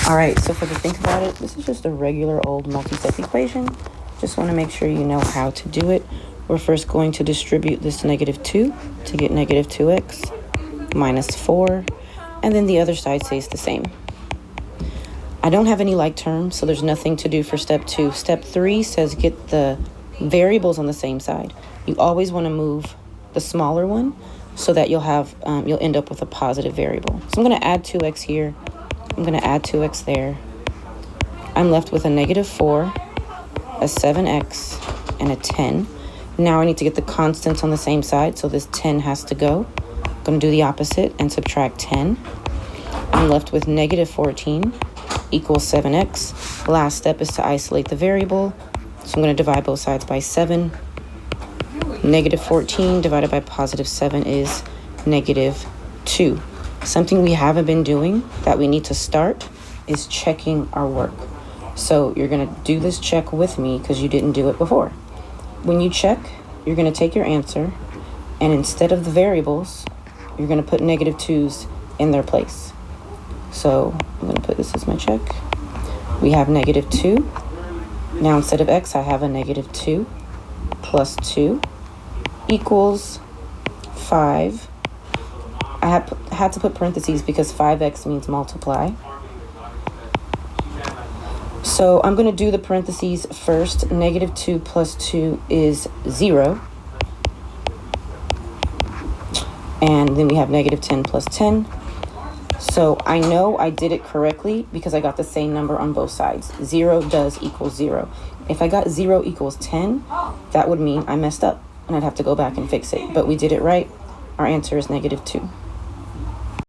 All right, so for the think about it, this is just a regular old multi-step equation. Just want to make sure you know how to do it. We're first going to distribute this -2 to get -2x minus 4, and then the other side stays the same. I don't have any like terms, so there's nothing to do for step 2. Step 3 says get the variables on the same side. You always want to move the smaller one so that you'll end up with a positive variable. So I'm going to add 2x here. I'm going to add 2x there. I'm left with a -4, a 7x, and a 10. Now I need to get the constants on the same side, so this 10 has to go. I'm going to do the opposite and subtract 10. I'm left with -14 equals 7x. Last step is to isolate the variable. So I'm going to divide both sides by 7. -14 divided by +7 is -2. Something we haven't been doing that we need to start is checking our work. So you're going to do this check with me because you didn't do it before. When you check, you're going to take your answer, and instead of the variables, you're going to put -2's in their place. So I'm going to put this as my check. We have -2. Now instead of x, I have a -2 plus 2 equals 5. I had to put parentheses because 5x means multiply. So I'm going to do the parentheses first. -2 plus 2 is 0. And then we have -10 plus 10. So I know I did it correctly because I got the same number on both sides. 0 does equal 0. If I got 0 equals 10, that would mean I messed up and I'd have to go back and fix it. But we did it right. Our answer is -2.